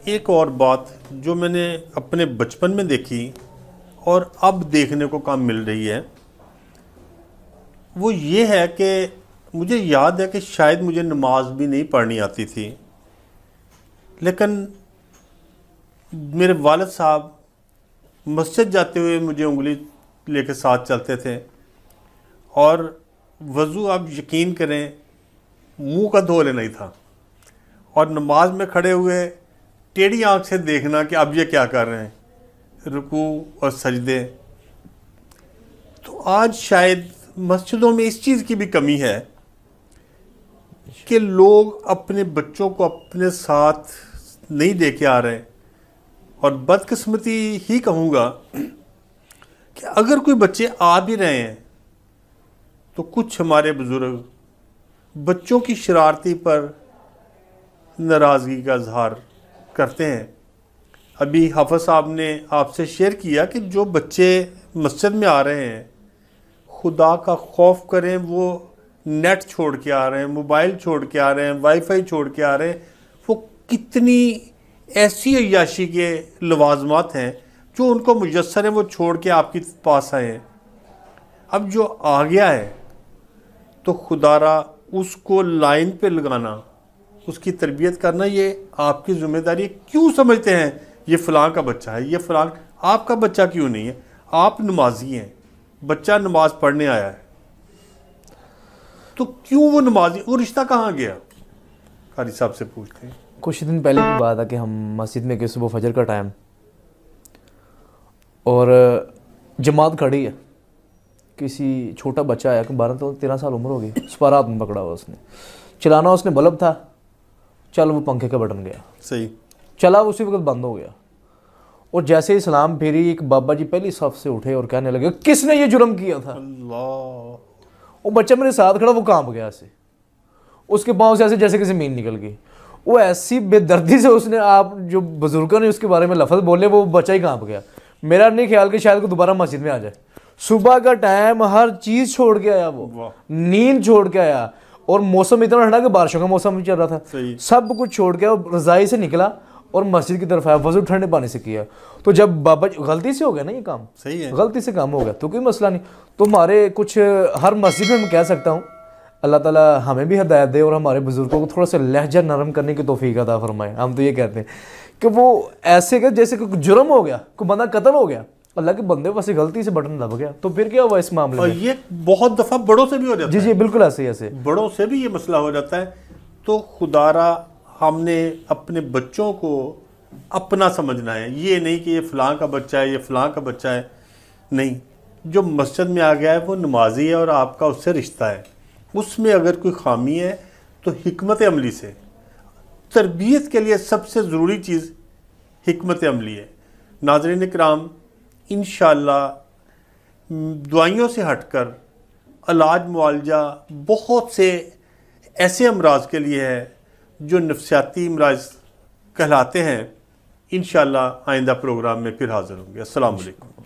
ایک اور بات جو میں نے اپنے بچپن میں دیکھی اور اب دیکھنے کو کم مل رہی ہے وہ یہ ہے کہ مجھے یاد ہے کہ شاید مجھے نماز بھی نہیں پڑھنی آتی تھی، لیکن میرے والد صاحب مسجد جاتے ہوئے مجھے انگلی لے کے ساتھ چلتے تھے، اور وضو آپ یقین کریں منہ کا دھو لینا ہی تھا، اور نماز میں کھڑے ہوئے ٹیڑھی آنکھ سے دیکھنا کہ اب یہ کیا کر رہے ہیں، رکوع اور سجدے۔ تو آج شاید مسجدوں میں اس چیز کی بھی کمی ہے کہ لوگ اپنے بچوں کو اپنے ساتھ نہیں دے کے آ رہے، اور بدقسمتی ہی کہوں گا کہ اگر کوئی بچے آ بھی رہے ہیں تو کچھ ہمارے بزرگ بچوں کی شرارتی پر ناراضگی کا اظہار کرتے ہیں۔ ابھی حافظ صاحب نے آپ سے شیئر کیا کہ جو بچے مسجد میں آ رہے ہیں خدا کا خوف کریں، وہ نیٹ چھوڑ کے آ رہے ہیں، موبائل چھوڑ کے آ رہے ہیں، وائی فائی چھوڑ کے آ رہے ہیں، وہ کتنی ایسی عیاشی کے لوازمات ہیں جو ان کو میسر ہیں وہ چھوڑ کے آپ کے پاس آئے ہیں۔ اب جو آ گیا ہے تو خدا را اس کو لائن پہ لگانا، اس کی تربیت کرنا یہ آپ کی ذمہ داری ہے۔ کیوں سمجھتے ہیں یہ فلاں کا بچہ ہے، یہ فلاں آپ کا بچہ کیوں نہیں ہے؟ آپ نمازی ہیں، بچہ نماز پڑھنے آیا ہے تو کیوں وہ نمازی، وہ رشتہ کہاں گیا؟ قاری صاحب سے پوچھتے ہیں۔ کچھ دن پہلے کی بات ہے کہ ہم مسجد میں گئے صبح فجر کا ٹائم، اور جماعت کھڑی ہے، کسی چھوٹا بچہ آیا کہ 12-13 سال عمر ہوگی، سپارہ ہاتھ میں پکڑا ہوا، اس نے چلانا، اس نے بلب تھا، چل وہ پنکھے کا بٹن گیا، صحیح چلا اسی وقت بند ہو گیا، اور جیسے ہی سلام پھیری ایک بابا جی پہلی صف سے اٹھے اور کہنے لگے کس نے یہ جرم کیا تھا؟ اللہ، وہ بچہ میرے ساتھ کھڑا، وہ کانپ گیا ایسے، اس کے پاؤں سے ایسے جیسے کہ زمین نکل گئی، وہ ایسی بے دردی سے اس نے، آپ جو بزرگوں نے اس کے بارے میں لفظ بولے، وہ بچہ ہی کانپ گیا۔ میرا نہیں خیال کہ شاید کو دوبارہ مسجد میں آ جائے۔ صبح کا ٹائم، ہر چیز چھوڑ کے آیا، وہ نیند چھوڑ کے آیا، اور موسم اتنا ٹھنڈا کہ بارشوں کا موسم بھی چل رہا تھا، سب کچھ چھوڑ کے اور رضائی سے نکلا اور مسجد کی طرف آیا، وضو ٹھنڈے پانی سے کیا۔ تو جب بابا غلطی سے ہو گیا نا یہ کام، صحیح ہے، غلطی سے کام ہو گیا تو کوئی مسئلہ نہیں۔ تو ہمارے کچھ ہر مسجد میں میں کہہ سکتا ہوں اللہ تعالیٰ ہمیں بھی ہدایت دے اور ہمارے بزرگوں کو تھوڑا سا لہجہ نرم کرنے کی توفیق عطا فرمائے۔ ہم تو یہ کہتے ہیں کہ وہ ایسے کہ جیسے کہ جرم ہو گیا، کوئی بندہ قتل ہو گیا، اللہ کے بندے ویسے غلطی سے بٹن دب گیا، تو پھر کیا ہوا اس معاملے اور میں؟ یہ بہت دفعہ بڑوں سے بھی ہو جاتا ہے۔ جی بالکل ایسے بڑوں سے بھی یہ مسئلہ ہو جاتا ہے۔ تو خدا را ہم نے اپنے بچوں کو اپنا سمجھنا ہے، یہ نہیں کہ یہ فلاں کا بچہ ہے، یہ فلاں کا بچہ ہے، نہیں، جو مسجد میں آ گیا ہے وہ نمازی ہے اور آپ کا اس سے رشتہ ہے۔ اس میں اگر کوئی خامی ہے تو حکمت عملی سے، تربیت کے لیے سب سے ضروری چیز حکمت عملی ہے۔ ناظرین اکرام، انشاءاللہ دوائیوں سے ہٹ کر علاج معالجہ بہت سے ایسے امراض کے لیے ہے جو نفسیاتی امراض کہلاتے ہیں۔ انشاءاللہ آئندہ پروگرام میں پھر حاضر ہوں گے۔ السلام علیکم۔